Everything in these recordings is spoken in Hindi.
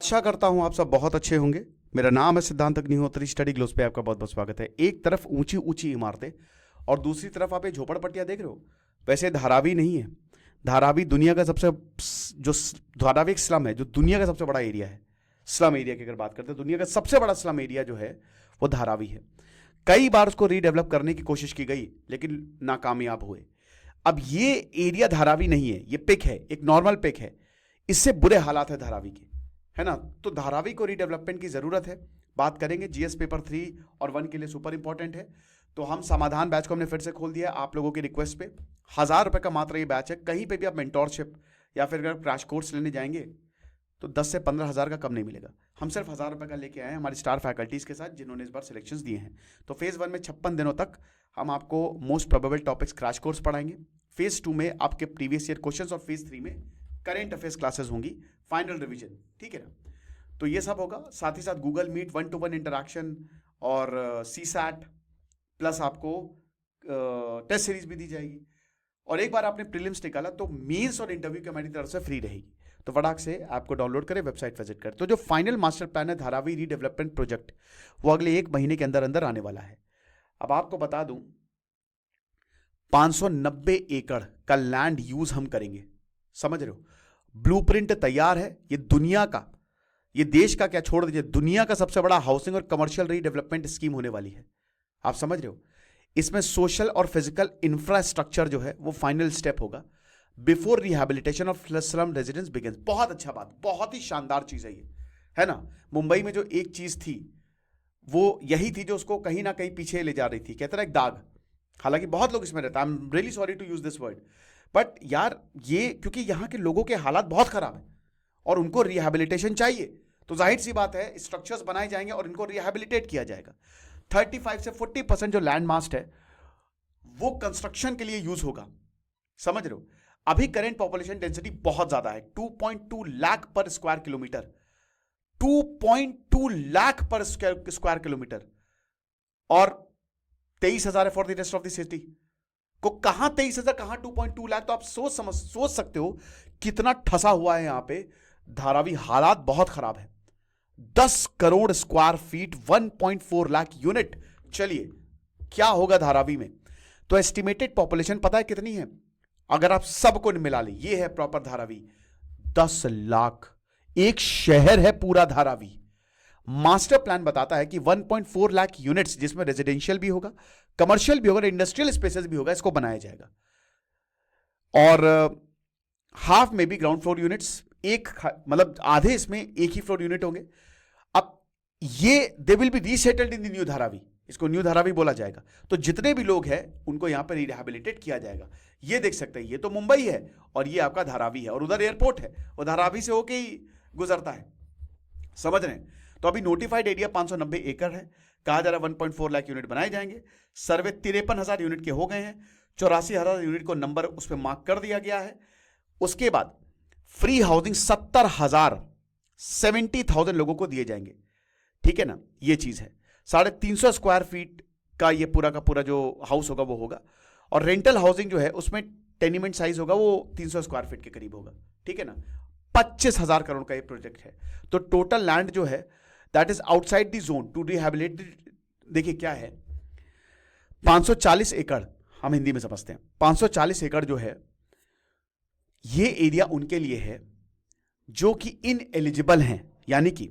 आशा करता हूं आप सब बहुत अच्छे होंगे। मेरा नाम है सिद्धांत अग्निहोत्री। स्टडी ग्लोस पे आपका बहुत बहुत स्वागत है। एक तरफ ऊंची ऊंची इमारतें और दूसरी तरफ आप ये झोपड़पट्टियां देख रहे हो। वैसे धारावी नहीं है, धारावी दुनिया का सबसे जो धारावी एक स्लम है जो दुनिया का सबसे बड़ा एरिया है। स्लम एरिया की अगर बात करते हैं, दुनिया का सबसे बड़ा स्लम एरिया जो है वो धारावी है। कई बार उसको रीडेवलप करने की कोशिश की गई लेकिन नाकामयाब हुए। अब ये एरिया धारावी नहीं है, ये पिक है, एक नॉर्मल पिक है। इससे बुरे हालात है धारावी के, है ना। तो धारावी को रीडेवलपमेंट की जरूरत है। बात करेंगे। जीएस पेपर 3 और 1 के लिए सुपर इंपॉर्टेंट है। तो हम समाधान बैच को हमने फिर से खोल दिया आप लोगों की रिक्वेस्ट पे। 1000 रुपए का मात्र ये बैच है। कहीं पे भी आप मेंटोरशिप या फिर अगर क्रैश कोर्स लेने जाएंगे तो 10 से 15 हज़ार का कम नहीं मिलेगा। हम सिर्फ 1000 रुपए का लेके आए हैं हमारी स्टार फैकल्टीज के साथ जिन्होंने इस बार सिलेक्शंस दिए हैं। तो फेज 1 में 56 दिनों तक हम आपको most probable topics crash course पढ़ाएंगे। फेज 2 में आपके प्रीवियस ईयर क्वेश्चंस और फेज 3 में करेंट अफेयर्स क्लासेस होंगी, फाइनल रिवीजन, ठीक है ना। तो ये सब होगा। साथ ही साथ गूगल मीट 1-to-1 इंटरेक्शन और CSAT प्लस आपको टेस्ट सीरीज भी दी जाएगी। और एक बार आपने प्रीलिम्स निकाला तो मेंस और इंटरव्यू की हमारी तरफ से फ्री रहेगी। तो फटाक से ऐप को डाउनलोड करें, वेबसाइट विजिट करें। तो जो फाइनल मास्टर प्लान है धारावी रीडेवलपमेंट प्रोजेक्ट, वो अगले 1 महीने के अंदर अंदर आने वाला है। अब आपको बता दूं 590 एकड़ का लैंड यूज हम करेंगे, समझ रहे हो। ब्लूप्रिंट तैयार है। ये दुनिया का, ये देश का क्या छोड़ दीजिए, दुनिया का सबसे बड़ा हाउसिंग और कमर्शियल रीडेवलपमेंट स्कीम होने वाली है। आप समझ रहे हो। इसमें सोशल और फिजिकल इंफ्रास्ट्रक्चर जो है वो फाइनल स्टेप होगा before rehabilitation of slum residence begins. बहुत अच्छा बात, बहुत ही शानदार चीज है ये, है ना। मुंबई में जो एक चीज थी वो यही थी जो उसको कहीं ना कहीं पीछे ले जा रही थी, कहते ना एक दाग। हालांकि बहुत लोग इसमें रहते हैं, I am really sorry to use this word, but यार ये क्योंकि यहां के लोगों के हालात बहुत खराब है और उनको रिहैबिलिटेशन चाहिए, तो जाहिर सी बात है स्ट्रक्चर्स बनाए जाएंगे और इनको रिहैबिलिटेट किया जाएगा। 35 से 40% जो लैंड मास्ट है वो कंस्ट्रक्शन के लिए यूज होगा, समझ रहे हो। अभी करेंट पॉपुलेशन डेंसिटी बहुत ज्यादा है, 2.2 लाख पर स्क्वायर किलोमीटर, 2.2 लाख पर स्क्वायर किलोमीटर, और 23,000 है for the rest of the city. को कहां 23,000, कहां 2.2 लाख। तो आप सोच सकते हो कितना ठसा हुआ है यहां पे धारावी। हालात बहुत खराब है। 10 crore square feet, 1.4 lakh unit. चलिए क्या होगा धारावी में। तो एस्टिमेटेड पॉपुलेशन पता है कितनी है अगर आप सबको मिला ले। ये है प्रॉपर धारावी, 10 लाख। एक शहर है पूरा धारावी। मास्टर प्लान बताता है कि 1.4 लाख यूनिट्स, जिसमें रेजिडेंशियल भी होगा, कमर्शियल भी होगा, इंडस्ट्रियल स्पेसेस भी होगा, इसको बनाया जाएगा। और हाफ में भी ग्राउंड फ्लोर यूनिट्स, मतलब आधे इसमें एक ही फ्लोर यूनिट होंगे। अब ये they will be resettled in the new Dharavi, इसको न्यू धारावी बोला जाएगा। तो जितने भी लोग हैं उनको यहां पर रिहैबिलिटेट किया जाएगा। ये देख सकते हैं, ये तो मुंबई है और ये आपका धारावी है और उधर एयरपोर्ट है, वो धारावी से होके ही गुजरता है, समझ रहे हैं। तो अभी नोटिफाइड एरिया 590 एकड़ है। कहा जा रहा है 1.4 लाख यूनिट बनाए जाएंगे। सर्वे 53,000 यूनिट के हो गए हैं। 84,000 यूनिट को नंबर उस पर मार्क कर दिया गया है। उसके बाद फ्री हाउसिंग 70,000 लोगों को दिए जाएंगे, ठीक है ना। ये चीज है। 350 स्क्वायर फीट का ये पूरा का पूरा जो हाउस होगा वो होगा। और रेंटल हाउसिंग जो है उसमें टेनिमेंट साइज होगा वो 300 स्क्वायर फीट के करीब होगा, ठीक है ना। 25,000 करोड़ का ये प्रोजेक्ट है। तो टोटल लैंड जो है that is outside the zone to rehabilitate. देखिए क्या है, 540 एकड़, हम हिंदी में समझते हैं। 540 एकड़ जो है ये एरिया उनके लिए है जो कि इनएलिजिबल हैं, यानी कि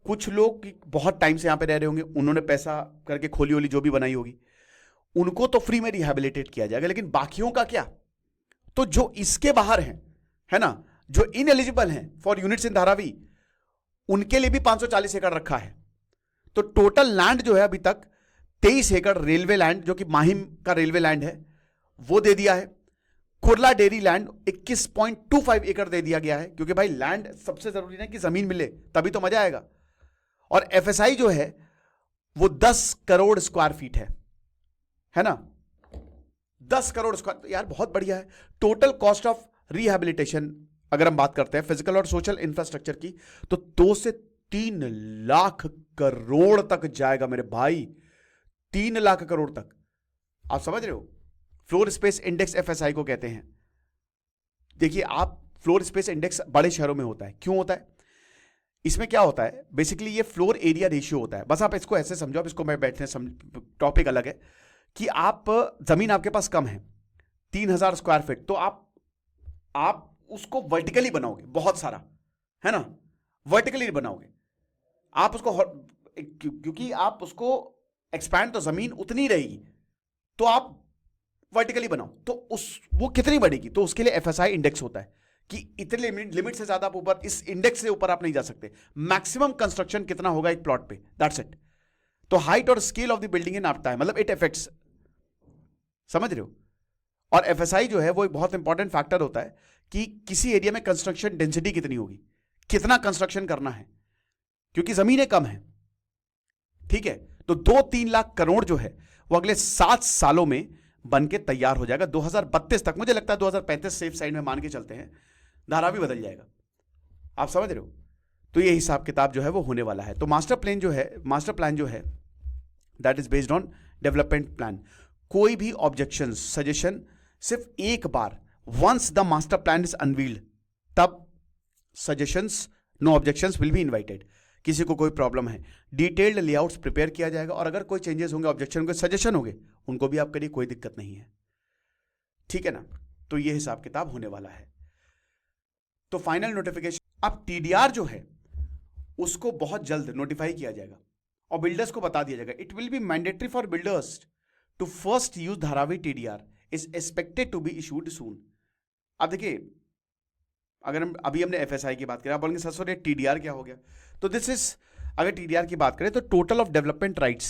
कुछ लोग बहुत टाइम से यहां पे रह रहे होंगे, उन्होंने पैसा करके खोली ओली जो भी बनाई होगी, उनको तो फ्री में रिहैबिलिटेट किया जाएगा। लेकिन बाकियों का क्या। तो जो इसके बाहर हैं, है ना, जो इनएलिजिबल हैं फॉर यूनिट्स इन धारावी, उनके लिए भी 540 एकड़ रखा है। तो टोटल लैंड जो है अभी तक 23 एकड़ रेलवे लैंड, जो कि माहिम का रेलवे लैंड है, वो दे दिया है। कुर्ला डेयरी लैंड 21.25 एकड़ दे दिया गया है, क्योंकि भाई लैंड सबसे जरूरी है कि जमीन मिले तभी तो मजा आएगा। और FSI जो है वो 10 करोड़ स्क्वायर फीट है ना, 10 करोड़ स्क्वायर, यार बहुत बढ़िया है। टोटल कॉस्ट ऑफ रिहैबिलिटेशन अगर हम बात करते हैं फिजिकल और सोशल इंफ्रास्ट्रक्चर की, तो 2 से 3 लाख करोड़ तक जाएगा मेरे भाई, 3 लाख करोड़ तक। आप समझ रहे हो। फ्लोर स्पेस इंडेक्स FSI को कहते हैं। देखिए आप, फ्लोर स्पेस इंडेक्स बड़े शहरों में होता है। क्यों होता है? इसमें क्या होता है, बेसिकली ये फ्लोर एरिया रेशियो होता है। बस आप इसको ऐसे समझो, अब इसको मैं बैठने टॉपिक अलग है कि आप जमीन आपके पास कम है 3000 स्क्वायर फीट, तो आप उसको वर्टिकली बनाओगे बहुत सारा, है ना, वर्टिकली बनाओगे आप उसको, क्योंकि आप उसको एक्सपैंड तो जमीन उतनी रहेगी, तो आप वर्टिकली बनाओ, तो वो कितनी बढ़ेगी, तो उसके लिए एफएसआई इंडेक्स होता है कि इतने लिमिट से ज्यादा आप ऊपर, इस इंडेक्स से ऊपर आप नहीं जा सकते। मैक्सिमम कंस्ट्रक्शन कितना होगा एक प्लॉट पे, दैट्स इट। तो हाइट और स्केल ऑफ द बिल्डिंग इन नापता है, मतलब इट इफेक्ट्स, समझ रहे हो। और एफएसआई जो है वो एक बहुत इंपॉर्टेंट फैक्टर होता है कि किसी एरिया में कंस्ट्रक्शन डेंसिटी कितनी होगी, कितना कंस्ट्रक्शन करना है, क्योंकि जमीनें कम है, ठीक है। तो 2-3 लाख करोड़ जो है वो अगले 7 सालों में बन के तैयार हो जाएगा 2032 तक। मुझे लगता है 2035 सेफ साइड में मान के चलते हैं, धारावी बदल जाएगा, आप समझ रहे हो। तो ये हिसाब किताब जो है वो होने वाला है। तो मास्टर प्लान जो है that is based on development plan. कोई भी ऑब्जेक्शन सजेशन सिर्फ एक बार, once the master plan is unveiled, तब suggestions, no objections will be invited. किसी को कोई प्रॉब्लम है, डिटेल्ड लेआउट्स प्रिपेयर किया जाएगा, और अगर कोई चेंजेस होंगे, ऑब्जेक्शन होंगे, सजेशन होंगे, उनको भी आप करिए, कोई दिक्कत नहीं है, ठीक है ना। तो ये हिसाब किताब होने वाला है। तो फाइनल नोटिफिकेशन, अब टीडीआर जो है उसको बहुत जल्द नोटिफाई किया जाएगा और बिल्डर्स को बता दिया जाएगा। It will be mandatory for builders to first use Dharavi TDR, is expected to be issued soon. अब देखिए, अगर हमने एफएसआई की बात करें, आप बोलेंगे सर टीडीआर क्या हो गया, तो दिस इज, अगर टीडीआर की बात करें तो टोटल ऑफ डेवलपमेंट राइट्स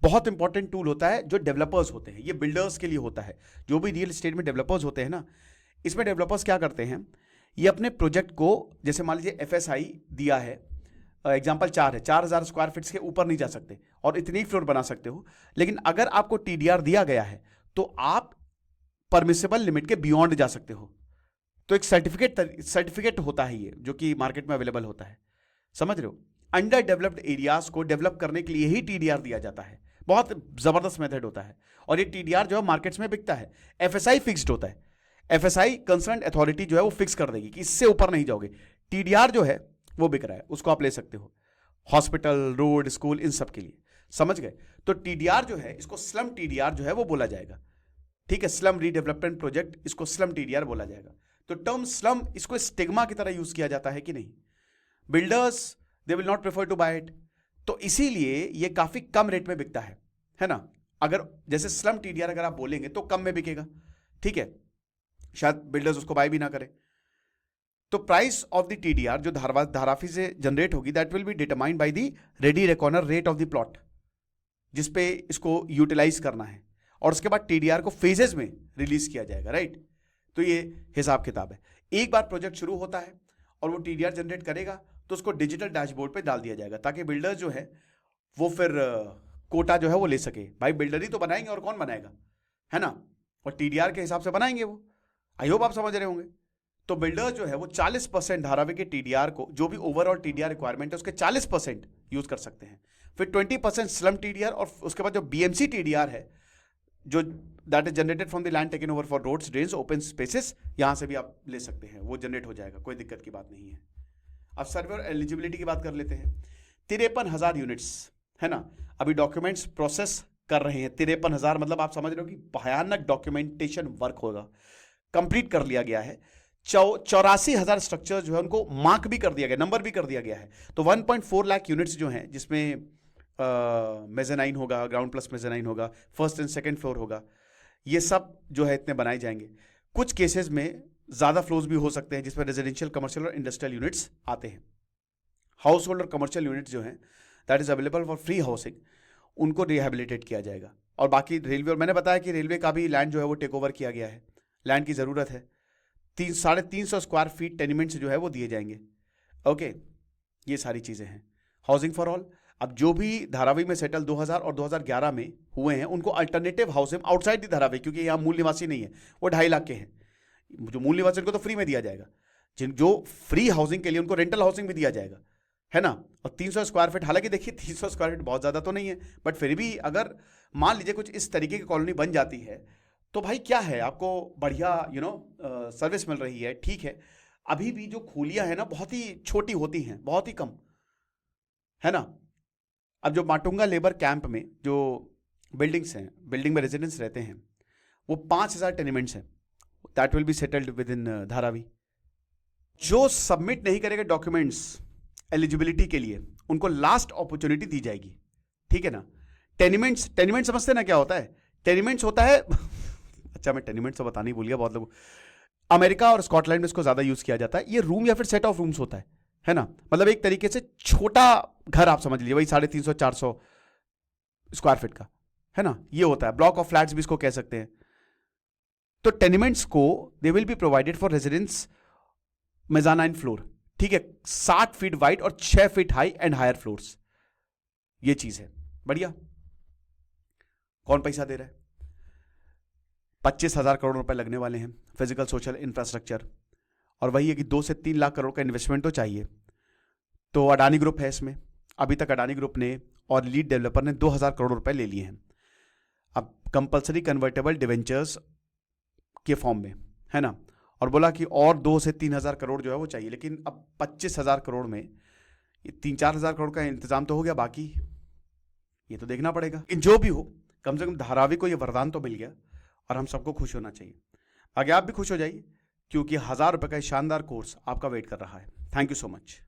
बहुत इंपॉर्टेंट टूल होता है जो डेवलपर्स होते हैं, ये बिल्डर्स के लिए होता है। जो भी रियल एस्टेट में डेवलपर्स होते हैं ना, इसमें डेवलपर्स क्या करते हैं, ये अपने प्रोजेक्ट को, जैसे मान लीजिए एफएसआई दिया है, एग्जाम्पल 4 है, 4000 स्क्वायर फीट के ऊपर नहीं जा सकते और इतनी फ्लोर बना सकते हो, लेकिन अगर आपको टीडीआर दिया गया है तो आप परमिसेबल लिमिट के बियॉन्ड जा सकते हो। तो एक सर्टिफिकेट होता है ये, जो कि मार्केट में अवेलेबल होता है, समझ रहे हो। अंडर डेवलप्ड एरियाज को डेवलप करने के लिए ही टीडीआर दिया जाता है, बहुत जबरदस्त मेथड होता है, और ये टीडीआर जो है मार्केट्स में बिकता है। एफएसआई फिक्स्ड होता है, एफएसआई कंसर्न अथॉरिटी जो है वो फिक्स कर देगी कि इससे ऊपर नहीं जाओगे। टीडीआर जो है वो बिक रहा है, उसको आप ले सकते हो हॉस्पिटल, रोड, स्कूल, इन सब के लिए, समझ गए। तो टीडीआर जो है, इसको स्लम टीडीआर जो है वो बोला जाएगा, ठीक है, स्लम रीडेवलपमेंट प्रोजेक्ट, इसको स्लम टीडीआर बोला जाएगा। तो टर्म स्लम, इसको स्टिग्मा की तरह यूज किया जाता है कि नहीं, builders they will not prefer to buy it, तो इसीलिए ये काफी कम रेट में बिकता है ना। अगर जैसे स्लम टीडीआर अगर आप बोलेंगे तो कम में बिकेगा, ठीक है, शायद बिल्डर्स उसको बाय भी ना करें। तो प्राइस ऑफ द टीडीआर जो धारावी से जनरेट होगी, that will be determined by the ready reckoner rate of the plot, जिसपे इसको यूटिलाइज करना है, और उसके बाद टीडीआर को फेजेस में रिलीज किया जाएगा, राइट। तो ये हिसाब किताब है। एक बार प्रोजेक्ट शुरू होता है और वो टीडीआर जनरेट करेगा तो उसको डिजिटल डैशबोर्ड पे डाल दिया जाएगा, ताकि बिल्डर जो है वो फिर कोटा जो है वो ले सके। भाई बिल्डर ही तो बनाएंगे, और कौन बनाएगा, है ना, और टीडीआर के हिसाब से बनाएंगे वो। आई होप आप समझ रहे होंगे। तो बिल्डर जो है वो 40% धारावी के टीडीआर को, जो भी ओवरऑल टीडीआर रिक्वायरमेंट है उसके 40% यूज कर सकते हैं, फिर 20% स्लम टीडीआर, और उसके बाद जो बीएमसी टीडीआर है, जो that is generated from the land taken over for roads, drains, open spaces, यहां से भी आप ले सकते हैं, वो जनरेट हो जाएगा, कोई दिक्कत की बात नहीं है। अब सर्वे और एलिजिबिलिटी की बात कर लेते हैं। 53,000 यूनिट्स, है ना, अभी डॉक्यूमेंट्स प्रोसेस कर रहे हैं। 53,000 मतलब आप समझ रहे हो कि भयानक डॉक्यूमेंटेशन वर्क होगा, कंप्लीट कर लिया गया है। 84,000 स्ट्रक्चर जो है उनको मार्क भी कर दिया गया, नंबर भी कर दिया गया है। तो 1.4 लाख यूनिट्स जो हैं, जिसमें मेजेनाइन होगा, ग्राउंड प्लस मेजेनाइन होगा, फर्स्ट एंड सेकंड फ्लोर होगा, ये सब जो है इतने बनाए जाएंगे। कुछ केसेस में ज्यादा फ्लोर्स भी हो सकते हैं, जिसमें रेजिडेंशियल, कमर्शियल और इंडस्ट्रियल यूनिट्स आते हैं। हाउस होल्ड और कमर्शियल यूनिट्स जो हैं that is available for free housing, उनको रिहेबिलिटेट किया जाएगा। और बाकी रेलवे, और मैंने बताया कि रेलवे का भी लैंड जो है वो टेक ओवर किया गया है, लैंड की जरूरत है। 350 स्क्वायर फीट टेनिमेंट्स जो है वो दिए जाएंगे, ओके। ये सारी चीजें हैं। हाउसिंग फॉर ऑल, अब जो भी धारावी में सेटल 2000 और 2011 में हुए हैं, उनको alternative housing outside the Dharavi, क्योंकि यहाँ मूल निवासी नहीं है, वो 2.5 लाख के हैं। जो मूल निवासी उनको तो फ्री में दिया जाएगा, जो फ्री हाउसिंग के लिए उनको रेंटल हाउसिंग भी दिया जाएगा, है ना। और 300 स्क्वायर फीट, हालांकि देखिए 300 स्क्वायर फीट बहुत ज्यादा तो नहीं है, बट फिर भी अगर मान लीजिए कुछ इस तरीके की कॉलोनी बन जाती है, तो भाई क्या है, आपको बढ़िया सर्विस मिल रही है, ठीक है। अभी भी जो खोलियां हैं ना बहुत ही छोटी होती हैं, बहुत ही कम, है ना। अब जो माटुंगा लेबर कैंप में जो बिल्डिंग्स हैं, बिल्डिंग में रेजिडेंट्स रहते हैं, वो 5,000 टेनिमेंट्स हैं। That will be settled with in Dharavi. जो सबमिट नहीं करेगा डॉक्यूमेंट्स एलिजिबिलिटी के लिए, उनको लास्ट अपॉर्चुनिटी दी जाएगी, ठीक है ना। टेनिमेंट्स, टेनिमेंट समझते ना क्या होता है? टेनिमेंट्स होता है अच्छा, मैं टेनिमेंट्स तो बताना ही भूल गया, बहुत लोग अमेरिका और स्कॉटलैंड में इसको ज्यादा यूज किया जाता है। ये रूम या फिर सेट ऑफ रूम्स होता है ना। मतलब एक तरीके से छोटा घर आप समझ लीजिए, वही 350-400 स्क्वायर फीट का, है ना। ये होता है ब्लॉक ऑफ फ्लैट्स भी इसको कह सकते हैं। तो टेनिमेंट्स को they will be provided for residents mezzanine floor, ठीक है, 60 फीट वाइड और 6 feet high and higher floors. ये चीज है बढ़िया। कौन पैसा दे रहा है? 25,000 करोड़ रुपए लगने वाले हैं, फिजिकल सोशल इंफ्रास्ट्रक्चर, और वही है कि 2 से 3 लाख करोड़ का इन्वेस्टमेंट तो चाहिए। तो अडानी ग्रुप है इसमें। अभी तक अडानी ग्रुप ने और लीड डेवलपर ने 2,000 करोड़ रुपए ले लिए हैं। अब कंपल्सरी कन्वर्टेबल डिवेंचर्स के फॉर्म में, है ना, और बोला कि और 2 से 3,000 करोड़ जो है वो चाहिए। लेकिन अब 25,000 करोड़ में 3-4 हजार करोड़ का इंतजाम तो हो गया, बाकी ये तो देखना पड़ेगा। इन जो भी हो, कम से कम धारावी को ये वरदान तो मिल गया और हम सबको खुश होना चाहिए। आगे आप भी खुश हो जाइए, क्योंकि 1,000 रुपए का शानदार कोर्स आपका वेट कर रहा है। Thank you so much.